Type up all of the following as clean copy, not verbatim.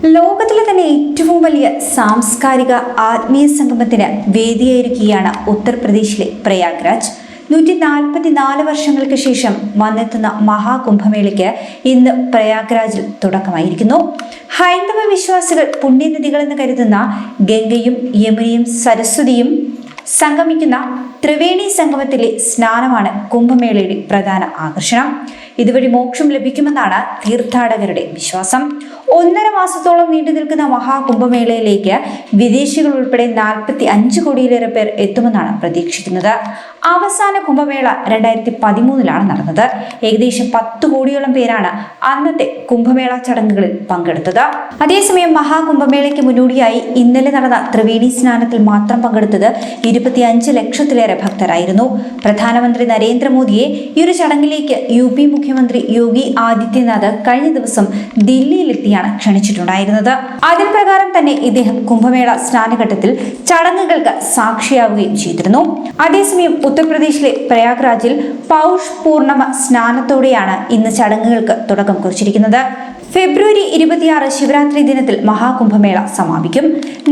ലോകത്തിലെ തന്നെ ഏറ്റവും വലിയ സാംസ്കാരിക ആത്മീയ സംഗമത്തിന് വേദിയായിരിക്കുകയാണ് ഉത്തർപ്രദേശിലെ പ്രയാഗ്രാജ്. 144 വർഷങ്ങൾക്ക് ശേഷം വന്നെത്തുന്ന മഹാകുംഭമേളയ്ക്ക് ഇന്ന് പ്രയാഗ്രാജിൽ തുടക്കമായിരിക്കുന്നു. ഹൈന്ദവ വിശ്വാസികൾ പുണ്യനദികളെന്ന് കരുതുന്ന ഗംഗയും യമുനയും സരസ്വതിയും സംഗമിക്കുന്ന ത്രിവേണി സംഗമത്തിലെ സ്നാനമാണ് കുംഭമേളയുടെ പ്രധാന ആകർഷണം. ഇതുവഴി മോക്ഷം ലഭിക്കുമെന്നാണ് തീർത്ഥാടകരുടെ വിശ്വാസം. 1.5 മാസത്തോളം നീണ്ടു നിൽക്കുന്ന മഹാകുംഭമേളയിലേക്ക് വിദേശികൾ ഉൾപ്പെടെ 45 കോടിയിലേറെ പേർ എത്തുമെന്നാണ് പ്രതീക്ഷിക്കുന്നത്. അവസാന കുംഭമേള 2013 നടന്നത്. ഏകദേശം 10 കോടിയോളം പേരാണ് അന്നത്തെ കുംഭമേള ചടങ്ങുകളിൽ പങ്കെടുത്തത്. അതേസമയം മഹാകുംഭമേളയ്ക്ക് മുന്നോടിയായി ഇന്നലെ നടന്ന ത്രിവേണി സ്നാനത്തിൽ മാത്രം പങ്കെടുത്തത് 25 ലക്ഷത്തിലേറെ ഭക്തരായിരുന്നു. പ്രധാനമന്ത്രി നരേന്ദ്രമോദിയെ ഈ ഒരു ചടങ്ങിലേക്ക് UP മുഖ്യമന്ത്രി യോഗി ആദിത്യനാഥ് കഴിഞ്ഞ ദിവസം ദില്ലിയിലെത്തിയാണ് ക്ഷണിച്ചിട്ടുണ്ടായിരുന്നത്. അതിൻ പ്രകാരം തന്നെ ഇദ്ദേഹം കുംഭമേള സ്നാനഘട്ടത്തിൽ ചടങ്ങുകൾക്ക് സാക്ഷിയാവുകയും ചെയ്തിരുന്നു. അതേസമയം ഉത്തർപ്രദേശിലെ പ്രയാഗ്രാജിൽ പൗഷ് പൂർണിമ സ്നാനത്തോടെയാണ് ഇന്ന് ചടങ്ങുകൾക്ക് തുടക്കം കുറിച്ചിരിക്കുന്നത്. ഫെബ്രുവരി 26 ശിവരാത്രി ദിനത്തിൽ മഹാകുംഭമേള സമാപിക്കും.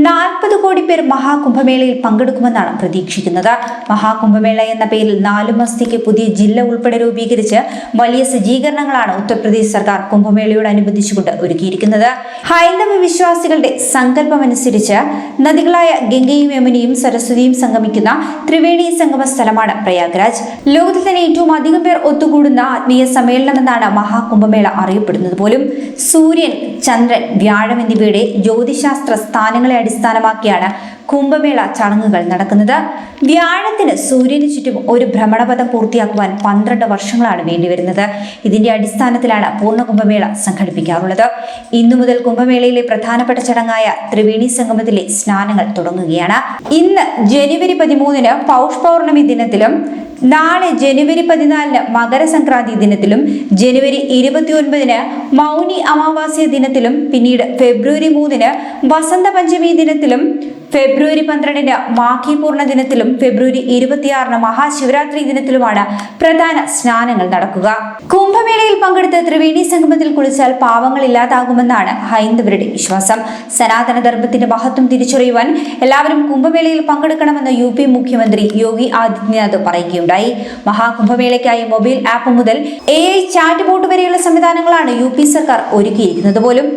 40 കോടി പേർ മഹാകുംഭമേളയിൽ പങ്കെടുക്കുമെന്നാണ് പ്രതീക്ഷിക്കുന്നത്. മഹാകുംഭമേള എന്ന പേരിൽ 4 മാസത്തേക്ക് പുതിയ ജില്ല ഉൾപ്പെടെ രൂപീകരിച്ച് വലിയ സജ്ജീകരണങ്ങളാണ് ഉത്തർപ്രദേശ് സർക്കാർ കുംഭമേളയോടനുബന്ധിച്ചുകൊണ്ട് ഒരുക്കിയിരിക്കുന്നത്. ഹൈന്ദവ വിശ്വാസികളുടെ സങ്കല്പമനുസരിച്ച് നദികളായ ഗംഗയും യമുനയും സരസ്വതിയും സംഗമിക്കുന്ന ത്രിവേണി സംഗമ സ്ഥലമാണ് പ്രയാഗ്രാജ്. ലോകത്തിൽ തന്നെ ഏറ്റവും അധികം പേർ ഒത്തുകൂടുന്ന ആത്മീയ സമ്മേളനമെന്നാണ് മഹാകുംഭമേള അറിയപ്പെടുന്നത് പോലും. സൂര്യൻ, ചന്ദ്രൻ, വ്യാഴം എന്നിവയുടെ ജ്യോതിശാസ്ത്ര സ്ഥാനങ്ങളെ അടിസ്ഥാനമാക്കിയാണ് കുംഭമേള ചടങ്ങുകൾ നടക്കുന്നത്. വ്യാഴത്തിന് സൂര്യന് ചുറ്റും ഒരു ഭ്രമണപഥം പൂർത്തിയാക്കുവാൻ 12 വർഷങ്ങളാണ് വേണ്ടിവരുന്നത്. ഇതിന്റെ അടിസ്ഥാനത്തിലാണ് പൂർണ്ണ കുംഭമേള സംഘടിപ്പിക്കാറുള്ളത്. ഇന്നു മുതൽ കുംഭമേളയിലെ പ്രധാനപ്പെട്ട ചടങ്ങായ ത്രിവേണി സംഗമത്തിലെ സ്നാനങ്ങൾ തുടങ്ങുകയാണ്. ഇന്ന് ജനുവരി 13 പൗഷ് പൗർണമി ദിനത്തിലും നാളെ ജനുവരി 14 മകരസംക്രാന്തി ദിനത്തിലും ജനുവരി 29 മൗനി അമാവാസ്യ ദിനത്തിലും പിന്നീട് ഫെബ്രുവരി 3 വസന്ത പഞ്ചമി ദിനത്തിലും ഫെബ്രുവരി 12 മാഘി പൂർണ്ണ ദിനത്തിലും ഫെബ്രുവരി 26 മഹാശിവരാത്രി ദിനത്തിലുമാണ് പ്രധാന സ്നാനങ്ങൾ നടക്കുക. കുംഭമേളയിൽ പങ്കെടുത്ത് ത്രിവേണി സംഗമത്തിൽ കുളിച്ചാൽ പാവങ്ങൾ ഇല്ലാതാകുമെന്നാണ് ഹൈന്ദവരുടെ വിശ്വാസം. സനാതന ധർമ്മത്തിന്റെ മഹത്വം തിരിച്ചറിയുവാൻ എല്ലാവരും കുംഭമേളയിൽ പങ്കെടുക്കണമെന്ന് UP മുഖ്യമന്ത്രി യോഗി ആദിത്യനാഥ് പറയുകയുണ്ടായി. മഹാകുംഭമേളയ്ക്കായി മൊബൈൽ ആപ്പ് മുതൽ AI ചാറ്റ് ബോട്ട് വരെയുള്ള സംവിധാനങ്ങളാണ് UP സർക്കാർ ഒരുക്കിയിരിക്കുന്നത് പോലും.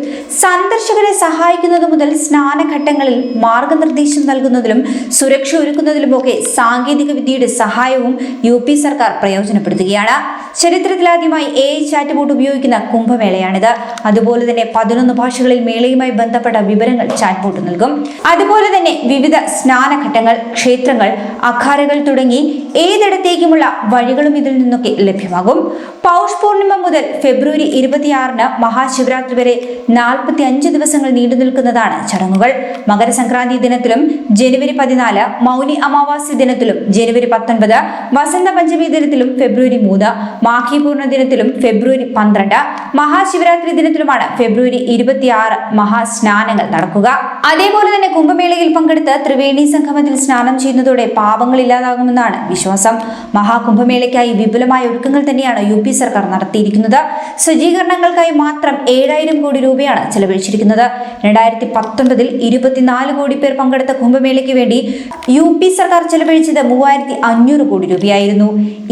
സന്ദർശകരെ സഹായിക്കുന്നത് മുതൽ സ്നാനഘട്ടങ്ങളിൽ മാർഗനിർദ്ദേശം നൽകുന്നതിലും സുരക്ഷ ഒരുക്കുന്നതിലുമൊക്കെ സാങ്കേതിക വിദ്യയുടെ സഹായവും UP സർക്കാർ പ്രയോജനപ്പെടുത്തുകയാണ്. ചരിത്രത്തിലാദ്യമായി AI ചാറ്റ് ബോട്ട് ഉപയോഗിക്കുന്ന കുംഭമേളയാണിത്. അതുപോലെ തന്നെ 11 ഭാഷകളിൽ മേളയുമായി ബന്ധപ്പെട്ട വിവരങ്ങൾ ചാറ്റ് ബോട്ട് നൽകും. അതുപോലെ തന്നെ വിവിധ സ്നാനഘട്ടങ്ങൾ, ക്ഷേത്രങ്ങൾ, അഖാരകൾ തുടങ്ങി ഏതിടത്തേക്കുമുള്ള വഴികളും ഇതിൽ നിന്നൊക്കെ ലഭ്യമാകും. പൗഷ് പൂർണിമ മുതൽ ഫെബ്രുവരി 26 മഹാശിവരാത്രി വരെ 45 ദിവസങ്ങൾ നീണ്ടു നിൽക്കുന്നതാണ് ചടങ്ങുകൾ. മകരസംക്രാന്തി ദിനത്തിലും ജനുവരി 14 മൗനി അമാവാസ്യ ദിനത്തിലും ജനുവരി 19 വസന്ത പഞ്ചമി ദിനത്തിലും ഫെബ്രുവരി 3 മാഘി പൂർണ്ണ ദിനത്തിലും ഫെബ്രുവരി 12 മഹാശിവരാത്രി ദിനത്തിലുമാണ് ഫെബ്രുവരി 26 മഹാസ്നാനങ്ങൾ നടക്കുക. അതേപോലെ തന്നെ കുംഭമേളയിൽ പങ്കെടുത്ത് ത്രിവേണി സംഗമത്തിൽ സ്നാനം ചെയ്യുന്നതോടെ പാപങ്ങൾ ഇല്ലാതാകുമെന്നാണ് വിശ്വാസം. മഹാകുംഭമേളയ്ക്കായി വിപുലമായ ഒരുക്കങ്ങൾ തന്നെയാണ് UP സർക്കാർ നടത്തിയിരിക്കുന്നത്. സജ്ജീകരണങ്ങൾക്കായി മാത്രം 7000 കോടി രൂപയാണ് ചെലവഴിച്ചിരിക്കുന്നത്. 2019 24 കോടി പേർ പങ്കെടുത്ത കുംഭമേളയ്ക്ക് വേണ്ടി UP സർക്കാർ ചെലവഴിച്ചത് 3500 കോടി രൂപയായിരുന്നു.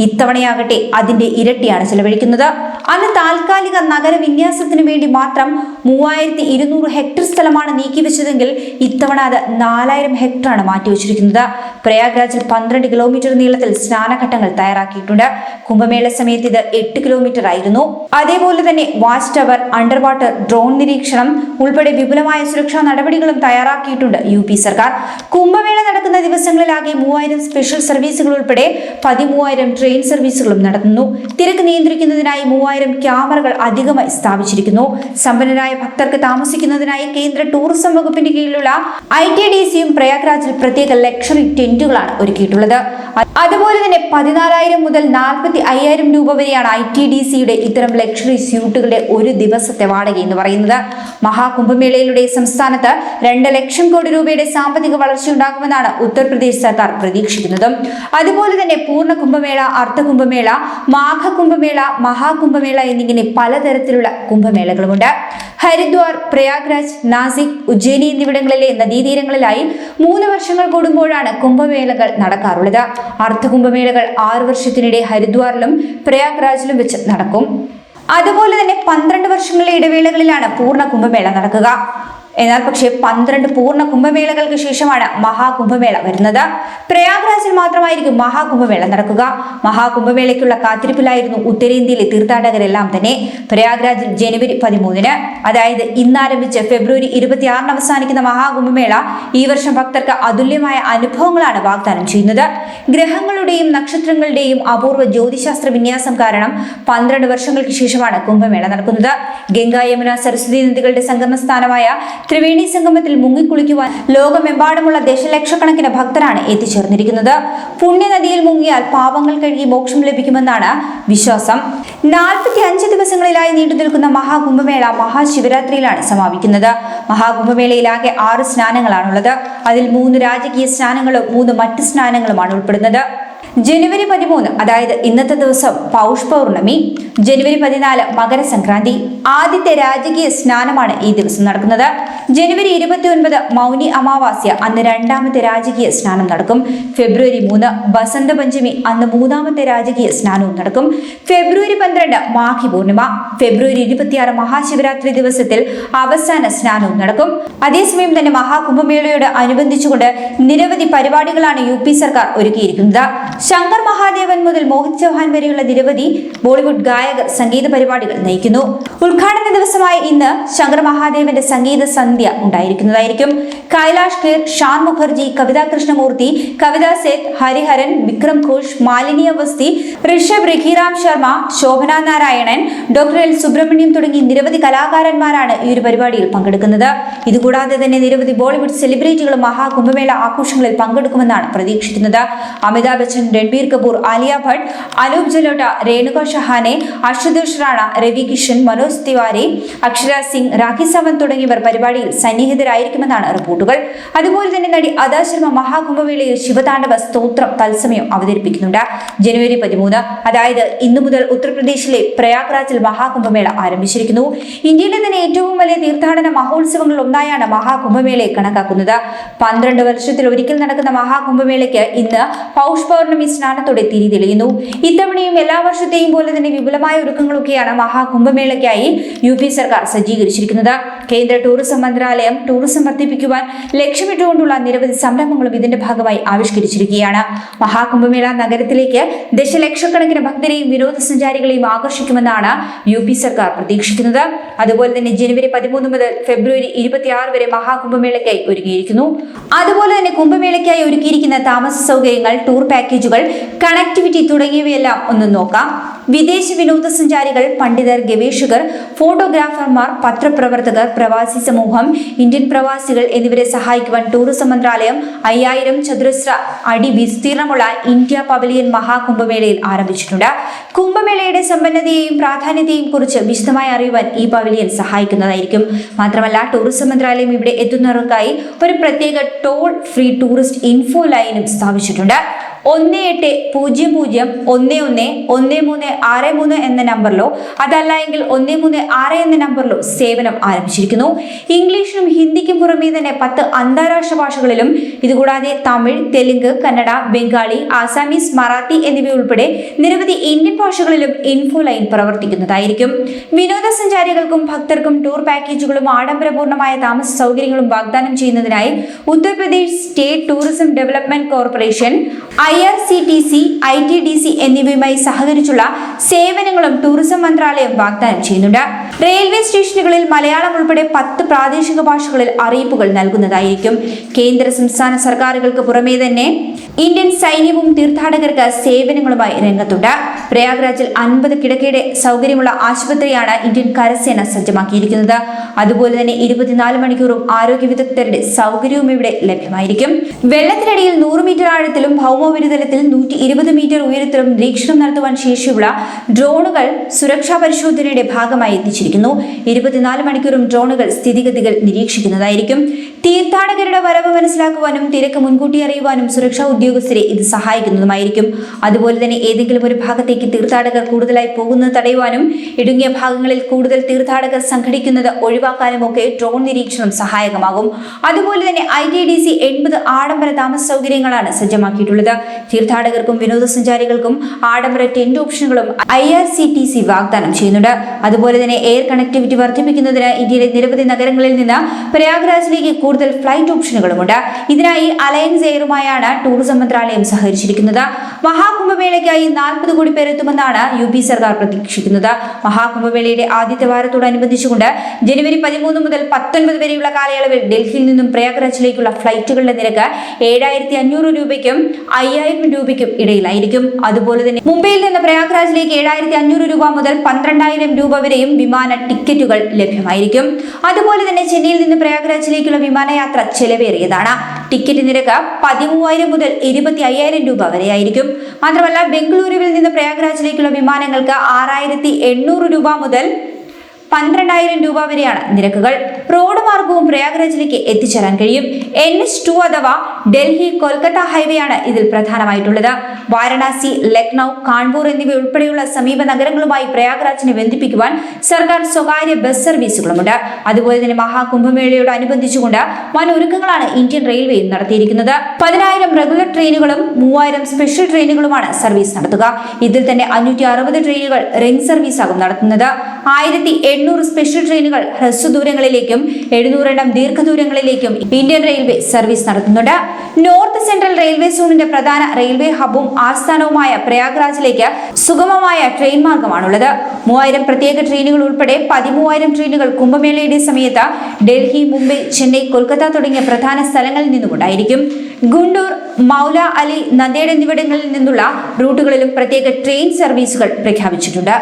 ഇത്തവണയാകട്ടെ അതിന്റെ ഇരട്ടിയാണ് ചെലവഴിക്കുന്നത്. അന്ന് താൽക്കാലിക നഗര വിന്യാസത്തിന് വേണ്ടി മാത്രം 3200 ഹെക്ടർ സ്ഥലമാണ് നീക്കിവെച്ചതെങ്കിൽ ഇത്തവണ അത് 4000 ഹെക്ടറാണ് മാറ്റിവെച്ചിരിക്കുന്നത്. പ്രയാഗ്രാജിൽ 12 കിലോമീറ്റർ നീളത്തിൽ സ്നാനഘട്ടങ്ങൾ തയ്യാറാക്കിയിട്ടുണ്ട്. കുംഭമേള സമയത്ത് ഇത് 8 കിലോമീറ്റർ ആയിരുന്നു. അതേപോലെ തന്നെ watch tower, under water drone നിരീക്ഷണം ഉൾപ്പെടെ വിപുലമായ സുരക്ഷാ നടപടികളും തയ്യാറാക്കിയിട്ടുണ്ട് UP സർക്കാർ. കുംഭമേള നടക്കുന്ന ദിവസങ്ങളിലാകെ 3000 സ്പെഷ്യൽ സർവീസുകൾ ഉൾപ്പെടെ 13000 ട്രെയിൻ സർവീസുകളും നടത്തുന്നു. തിരക്ക് നിയന്ത്രിക്കുന്നതിനായി 3000 ക്യാമറകൾ അധികമായി സ്ഥാപിച്ചിരിക്കുന്നു. സമ്പന്നരായ ഭക്തർക്ക് താമസിക്കുന്നതിനായി കേന്ദ്ര ടൂറിസം വകുപ്പിന്റെ കീഴിലുള്ള ITDCയും പ്രയാഗ്രാജിൽ പ്രത്യേക ലക്ഷറി ടെന്റുകളാണ് ഒരുക്കിയിട്ടുള്ളത്. അതുപോലെ തന്നെ 14,000 മുതൽ 45,000 രൂപ വരെയാണ് ITDCയുടെ ഇത്തരം ലക്ഷറി സ്യൂട്ടുകളുടെ ഒരു ദിവസത്തെ വാടക എന്ന് പറയുന്നത്. മഹാകുംഭമേളയിലൂടെ സംസ്ഥാനത്ത് 2 ലക്ഷം കോടി രൂപയുടെ സാമ്പത്തിക വളർച്ചയുണ്ടാകുമെന്നാണ് ഉത്തർപ്രദേശ് സർക്കാർ പ്രതീക്ഷിക്കുന്നത്. അതുപോലെ തന്നെ പൂർണ്ണ കുംഭമേള, അർദ്ധ കുംഭമേള, മാഘ കുംഭമേള, മഹാകുംഭമേള എന്നിങ്ങനെ പലതരത്തിലുള്ള കുംഭമേളകളുമുണ്ട്. ഹരിദ്വാർ, പ്രയാഗ്രാജ്, നാസിക്, ഉജ്ജയിനി എന്നിവിടങ്ങളിലെ നദീതീരങ്ങളിലായി 3 വർഷങ്ങൾ കൂടുമ്പോഴാണ് കുംഭമേളകൾ നടക്കാറുള്ളത്. അർദ്ധകുംഭമേളകൾ 6 വർഷത്തിനിടെ ഹരിദ്വാറിലും പ്രയാഗ്രാജിലും വെച്ച് നടക്കും. അതുപോലെ തന്നെ 12 വർഷങ്ങളിലെ ഇടവേളകളിലാണ് പൂർണ്ണ കുംഭമേള നടക്കുക. എന്നാൽ പക്ഷേ 12 പൂർണ്ണ കുംഭമേളകൾക്ക് ശേഷമാണ് മഹാകുംഭമേള വരുന്നത്. പ്രയാഗ്രാജിൽ മാത്രമായിരിക്കും മഹാകുംഭമേള നടക്കുക. മഹാകുംഭമേളയ്ക്കുള്ള കാത്തിരിപ്പിലായിരുന്നു ഉത്തരേന്ത്യയിലെ തീർത്ഥാടകരെല്ലാം തന്നെ. പ്രയാഗ്രാജിൽ ജനുവരി 13-ന്, അതായത് ഇന്ന് ആരംഭിച്ച് ഫെബ്രുവരി 26-ന് അവസാനിക്കുന്ന മഹാകുംഭമേള ഈ വർഷം ഭക്തർക്ക് അതുല്യമായ അനുഭവങ്ങളാണ് വാഗ്ദാനം ചെയ്യുന്നത്. ഗ്രഹങ്ങളുടെയും നക്ഷത്രങ്ങളുടെയും അപൂർവ ജ്യോതിശാസ്ത്ര വിന്യാസം കാരണം 12 വർഷങ്ങൾക്ക് ശേഷമാണ് കുംഭമേള നടക്കുന്നത്. ഗംഗ, യമുന, സരസ്വതി നദികളുടെ സംഗമസ്ഥാനമായ ത്രിവേണി സംഗമത്തിൽ മുങ്ങിക്കുളിക്കുവാൻ ലോകമെമ്പാടുമുള്ള ദശലക്ഷക്കണക്കിന് ഭക്തരാണ് എത്തിച്ചേർന്നിരിക്കുന്നത്. പുണ്യനദിയിൽ മുങ്ങിയാൽ പാപങ്ങൾ കഴുകി മോക്ഷം ലഭിക്കുമെന്നാണ് വിശ്വാസം. 45 ദിവസങ്ങളിലായി നീണ്ടു നിൽക്കുന്ന മഹാകുംഭമേള മഹാശിവരാത്രിയിലാണ് സമാപിക്കുന്നത്. മഹാകുംഭമേളയിലാകെ 6 സ്നാനങ്ങളാണുള്ളത്. അതിൽ 3 രാജകീയ സ്നാനങ്ങളും 3 മറ്റ് സ്നാനങ്ങളുമാണ് ഉൾപ്പെടുന്നത്. ജനുവരി 13, അതായത് ഇന്നത്തെ ദിവസം പൗഷ് പൗർണമി. ജനുവരി 14 മകരസംക്രാന്തി. ആദ്യത്തെ രാജകീയ സ്നാനമാണ് ഈ ദിവസം നടക്കുന്നത്. ജനുവരി 29 മൗനി അമാവാസ്യ, അന്ന് 2ാമത്തെ രാജകീയ സ്നാനം നടക്കും. ഫെബ്രുവരി 3 ബസന്ത പഞ്ചമി, അന്ന് 3ാമത്തെ രാജകീയ സ്നാനവും നടക്കും. ഫെബ്രുവരി 12 മാഘി പൂർണിമ. ഫെബ്രുവരി 26 മഹാശിവരാത്രി ദിവസത്തിൽ അവസാന സ്നാനവും നടക്കും. അതേസമയം തന്നെ മഹാകുംഭമേളയോട് അനുബന്ധിച്ചുകൊണ്ട് നിരവധി പരിപാടികളാണ് UP സർക്കാർ ഒരുക്കിയിരിക്കുന്നത്. ശങ്കർ മഹാദേവൻ മുതൽ മോഹിത് ചൗഹാൻ വരെയുള്ള നിരവധി ബോളിവുഡ് ഗായകർ സംഗീത പരിപാടികൾ നയിക്കുന്നു. ഉദ്ഘാടന ദിവസമായ ഇന്ന് ശങ്കർ മഹാദേവന്റെ സംഗീത സന്ധ്യ ഉണ്ടായിരിക്കുന്നതായിരിക്കും. കൈലാഷ് ഖേർ, ഷാൻ മുഖർജി, കവിതാ കൃഷ്ണമൂർത്തി, കവിതാ സേത്ത്, ഹരിഹരൻ, വിക്രം ഘോഷ്, മാലിനി അവസ്ഥി, ഋഷഭ്, രഘിറാം ശർമ്മ, ശോഭന നാരായണൻ, ഡോക്ടർ എൽ സുബ്രഹ്മണ്യം തുടങ്ങി നിരവധി കലാകാരന്മാരാണ് ഈ ഒരു പരിപാടിയിൽ പങ്കെടുക്കുന്നത്. ഇതുകൂടാതെ തന്നെ നിരവധി ബോളിവുഡ് സെലിബ്രിറ്റികളും മഹാകുംഭമേള ആഘോഷങ്ങളിൽ പങ്കെടുക്കുമെന്നാണ് പ്രതീക്ഷിക്കുന്നത്. അമിതാഭ് ബച്ചൻ, രൺബീർ കപൂർ, ആലിയ ഭട്ട്, അനൂപ് ജലോട്ട, രേണുക ഷഹാനെ, അശുതോഷ് റാണ, രവി കിഷൻ, മനോജ് തിവാരി, അക്ഷര സിംഗ്, രാഖി സാവന്ത് തുടങ്ങിയവർ പരിപാടിയിൽ സന്നിഹിതരായിരിക്കുമെന്നാണ് റിപ്പോർട്ടുകൾ. അതുപോലെ തന്നെ നടി അദാ ശർമ്മ മഹാകുംഭമേളയിൽ ശിവതാണ്ഡവ സ്തോത്രം തത്സമയം അവതരിപ്പിക്കുന്നുണ്ട്. ജനുവരി 13, അതായത് ഇന്നു മുതൽ ഉത്തർപ്രദേശിലെ പ്രയാഗ്രാജിൽ മഹാകുംഭമേള ആരംഭിച്ചിരിക്കുന്നു. ഇന്ത്യയിലെ തന്നെ ഏറ്റവും വലിയ തീർത്ഥാടന മഹോത്സവങ്ങളിൽ ഒന്നായാണ് മഹാകുംഭമേളയെ കണക്കാക്കുന്നത്. 12 വർഷത്തിൽ ഒരിക്കൽ നടക്കുന്ന മഹാകുംഭമേളയ്ക്ക് ഇന്ന് പൗഷ് പൗർണമി സ്നാനത്തോടെ തിരി തെളിയുന്നു. ഇത്തവണയും എല്ലാ വർഷത്തെയും പോലെ തന്നെ വിപുലമായ ഒരുക്കങ്ങളൊക്കെയാണ് മഹാകുംഭമേളയ്ക്കായി UP സർക്കാർ സജ്ജീകരിച്ചിരിക്കുന്നത്. കേന്ദ്ര ടൂറിസം മന്ത്രാലയം ടൂറിസം വർദ്ധിപ്പിക്കുവാൻ ലക്ഷ്യമിട്ടുകൊണ്ടുള്ള നിരവധി സംരംഭങ്ങളും ഇതിന്റെ ഭാഗമായി ആവിഷ്കരിച്ചിരിക്കുകയാണ്. മഹാകുംഭമേള നഗരത്തിലേക്ക് ദശലക്ഷക്കണക്കിന് ഭക്തരെയും വിനോദസഞ്ചാരികളെയും ആകർഷിക്കുമെന്നാണ് UP സർക്കാർ പ്രതീക്ഷിക്കുന്നത്. അതുപോലെ തന്നെ ജനുവരി 13 മുതൽ ഫെബ്രുവരി 26 വരെ മഹാകുംഭമേളയ്ക്കായി ഒരുങ്ങിയിരിക്കുന്നു. അതുപോലെ തന്നെ കുംഭമേളയ്ക്കായി ഒരുക്കിയിരിക്കുന്ന താമസ സൗകര്യങ്ങൾ, ടൂർ പാക്കേജുകൾ, കണക്ടിവിറ്റി തുടങ്ങിയവയെല്ലാം ഒന്ന് നോക്കാം. വിദേശ വിനോദസഞ്ചാരികൾ, പണ്ഡിതർ, ഗവേഷകർ, ഫോട്ടോഗ്രാഫർമാർ, പത്രപ്രവർത്തകർ, പ്രവാസി സമൂഹം, ഇന്ത്യൻ പ്രവാസികൾ എന്നിവരെ സഹായിക്കുവാൻ ടൂറിസം മന്ത്രാലയം 5000 ചതുരശ്ര അടി വിസ്തീർണമുള്ള ഇന്ത്യ പവലിയൻ മഹാകുംഭമേളയിൽ ആരംഭിച്ചിട്ടുണ്ട്. കുംഭമേളയുടെ സമ്പന്നതയെയും പ്രാധാന്യത്തെയും കുറിച്ച് വിശദമായി അറിയുവാൻ ഈ പവലിയൻ സഹായിക്കുന്നതായിരിക്കും. മാത്രമല്ല ടൂറിസം മന്ത്രാലയം ഇവിടെ എത്തുന്നവർക്കായി ഒരു പ്രത്യേക ടോൾ ഫ്രീ ടൂറിസ്റ്റ് ഇൻഫോ ലൈനും സ്ഥാപിച്ചിട്ടുണ്ട്. 1800111363 എന്ന നമ്പറിലോ അതല്ല എങ്കിൽ 136 എന്ന നമ്പറിലോ സേവനം ആരംഭിച്ചിരിക്കുന്നു. ഇംഗ്ലീഷിനും ഹിന്ദിക്കും പുറമേ തന്നെ 10 അന്താരാഷ്ട്ര ഭാഷകളിലും ഇതുകൂടാതെ തമിഴ്, തെലുങ്ക്, കന്നഡ, ബംഗാളി, ആസാമീസ്, മറാത്തി എന്നിവയുൾപ്പെടെ നിരവധി ഇന്ത്യൻ ഭാഷകളിലും ഇൻഫോ ലൈൻ പ്രവർത്തിക്കുന്നതായിരിക്കും. വിനോദസഞ്ചാരികൾക്കും ഭക്തർക്കും ടൂർ പാക്കേജുകളും ആഡംബരപൂർണമായ താമസ സൗകര്യങ്ങളും വാഗ്ദാനം ചെയ്യുന്നതിനായി Uttar Pradesh state tourism development corporation, IRCTC, ITDC എന്നിവയുമായി സഹകരിച്ചുള്ള സേവനങ്ങളും ടൂറിസം മന്ത്രാലയം വാഗ്ദാനം ചെയ്യുന്നുണ്ട്. റെയിൽവേ സ്റ്റേഷനുകളിൽ മലയാളം ഉൾപ്പെടെ 10 പ്രാദേശിക ഭാഷകളിൽ അറിയിപ്പുകൾ നൽകുന്നതായിരിക്കും. കേന്ദ്ര സംസ്ഥാന സർക്കാരുകൾക്ക് പുറമേ തന്നെ ഇന്ത്യൻ സൈന്യവും തീർത്ഥാടകർക്ക് സേവനങ്ങളുമായി രംഗത്തുണ്ട്. പ്രയാഗ്രാജിൽ 50 കിടക്കയുടെ സൗകര്യമുള്ള ആശുപത്രിയാണ് ഇന്ത്യൻ കരസേന സജ്ജമാക്കിയിരിക്കുന്നത്. അതുപോലെ തന്നെ 24 മണിക്കൂറും ആരോഗ്യ വിദഗ്ധരുടെ സൗകര്യവും ഇവിടെ ലഭ്യമായിരിക്കും. വെള്ളത്തിനടിയിൽ 100 മീറ്റർ ആഴത്തിലും ഭൗമ ഉപരിതലത്തിൽ 120 മീറ്റർ ഉയരത്തിലും നിരീക്ഷണം നടത്തുവാൻ ശേഷിയുള്ള ഡ്രോണുകൾ സുരക്ഷാ പരിശോധനയുടെ ഭാഗമായി എത്തിച്ചിരിക്കുന്നു. 24 മണിക്കൂറും ഡ്രോണുകൾ സ്ഥിതിഗതികൾ നിരീക്ഷിക്കുന്നതായിരിക്കും. തീർത്ഥാടകരുടെ വരവ് മനസ്സിലാക്കുവാനും തിരക്ക് മുൻകൂട്ടി അറിയുവാനും സുരക്ഷാ ഉദ്യോഗസ്ഥരെ ഇത് സഹായിക്കുന്നതുമായിരിക്കും. അതുപോലെ തന്നെ ഏതെങ്കിലും ഒരു ഭാഗത്തേക്ക് തീർത്ഥാടകർ കൂടുതലായി പോകുന്നത് തടയുവാനും ഇടുങ്ങിയ ഭാഗങ്ങളിൽ കൂടുതൽ തീർത്ഥാടകർ സംഘടിക്കുന്നത് ഒഴിവാക്കാനും ഒക്കെ ഡ്രോൺ നിരീക്ഷണം സഹായകമാകും. അതുപോലെ തന്നെ ITDC 80 ആഡംബര താമസ സൗകര്യങ്ങളാണ് സജ്ജമാക്കിയിട്ടുള്ളത്. തീർത്ഥാടകർക്കും വിനോദസഞ്ചാരികൾക്കും ആഡംബര ടെന്റ് ഓപ്ഷനുകളും IRCTC വാഗ്ദാനം ചെയ്യുന്നുണ്ട്. അതുപോലെ തന്നെ എയർ കണക്ടിവിറ്റി വർദ്ധിപ്പിക്കുന്നതിന് ഇന്ത്യയിലെ നിരവധി നഗരങ്ങളിൽ നിന്ന് പ്രയാഗ്രാജിലേക്ക് കൂടുതൽ ഫ്ലൈറ്റ് ഓപ്ഷനുകളുമുണ്ട്. ഇതിനായി അലയൻസ് എയറുമായാണ് ടൂറിസം മന്ത്രാലയം സഹകരിച്ചിരിക്കുന്നത്. മഹാകുംഭമേളയ്ക്കായി 40 കോടി പേർ എത്തുമെന്നാണ് UP സർക്കാർ പ്രതീക്ഷിക്കുന്നത്. മഹാകുംഭമേളയുടെ ആദ്യത്തെ വാരത്തോടനുബന്ധിച്ചുകൊണ്ട് ജനുവരി 13 മുതൽ 19 വരെയുള്ള കാലയളവിൽ ഡൽഹിയിൽ നിന്നും പ്രയാഗ്രാജിലേക്കുള്ള ഫ്ലൈറ്റുകളുടെ നിരക്ക് 7,500 രൂപയ്ക്കും 5,000 രൂപയ്ക്കും ഇടയിലായിരിക്കും. അതുപോലെ തന്നെ മുംബൈയിൽ നിന്ന് പ്രയാഗ്രാജിലേക്ക് 7,500 രൂപ മുതൽ 12,000 രൂപ വരെയും വിമാന ടിക്കറ്റുകൾ ലഭ്യമായിരിക്കും. അതുപോലെ തന്നെ ചെന്നൈയിൽ നിന്ന് പ്രയാഗ്രാജിലേക്കുള്ള വിമാനയാത്ര ചെലവേറിയതാണ്. ടിക്കറ്റ് നിരക്ക് 13,000 മുതൽ 25,000 രൂപ വരെയായിരിക്കും. മാത്രമല്ല ബംഗളൂരുവിൽ നിന്ന് പ്രയാഗ്രാജിലേക്കുള്ള വിമാനങ്ങൾക്ക് 6,800 രൂപ മുതൽ 12,000 രൂപ വരെയാണ് നിരക്കുകൾ. റോഡ് മാർഗവും പ്രയാഗ്രാജിലേക്ക് എത്തിച്ചേരാൻ കഴിയും. NH2 അഥവാ ഡൽഹി കൊൽക്കത്ത ഹൈവേ ആണ് ഇതിൽ പ്രധാനമായിട്ടുള്ളത്. വാരണാസി, ലക്നൌ, കാൺപൂർ എന്നിവ ഉൾപ്പെടെയുള്ള സമീപ നഗരങ്ങളുമായി പ്രയാഗ്രാജിനെ ബന്ധിപ്പിക്കുവാൻ സർക്കാർ സ്വകാര്യ ബസ് സർവീസുകളുമുണ്ട്. അതുപോലെ തന്നെ മഹാകുംഭമേളയോട് അനുബന്ധിച്ചുകൊണ്ട് വൻ ഒരുക്കങ്ങളാണ് ഇന്ത്യൻ റെയിൽവേ നടത്തിയിരിക്കുന്നത്. 10,000 റെഗുലർ ട്രെയിനുകളും 3,000 സ്പെഷ്യൽ ട്രെയിനുകളുമാണ് സർവീസ് നടത്തുക. ഇതിൽ തന്നെ 560 ട്രെയിനുകൾ റിംഗ് സർവീസ് ആകും നടത്തുന്നത്. 1,800 സ്പെഷ്യൽ ട്രെയിനുകൾ ഹ്രസ്വദൂരങ്ങളിലേക്കും 700 എണ്ണം ദീർഘദൂരങ്ങളിലേക്കും ഇന്ത്യൻ റെയിൽവേ സർവീസ് നടത്തുന്നുണ്ട്. നോർത്ത് സെൻട്രൽ റെയിൽവേ സോണിന്റെ പ്രധാന റെയിൽവേ ഹബും ആസ്ഥാനവുമായ പ്രയാഗ്രാജിലേക്ക് സുഗമമായ ട്രെയിൻ മാർഗമാണുള്ളത്. 3,000 പ്രത്യേക ട്രെയിനുകൾ ഉൾപ്പെടെ 13,000 ട്രെയിനുകൾ കുംഭമേളയുടെ സമയത്ത് ഡൽഹി, മുംബൈ, ചെന്നൈ, കൊൽക്കത്ത തുടങ്ങിയ പ്രധാന സ്ഥലങ്ങളിൽ നിന്നുമുണ്ടായിരിക്കും. ഗുണ്ടൂർ, മൗല അലി, നന്ദേഡ് എന്നിവിടങ്ങളിൽ നിന്നുള്ള റൂട്ടുകളിലും പ്രത്യേക ട്രെയിൻ സർവീസുകൾ പ്രഖ്യാപിച്ചിട്ടുണ്ട്.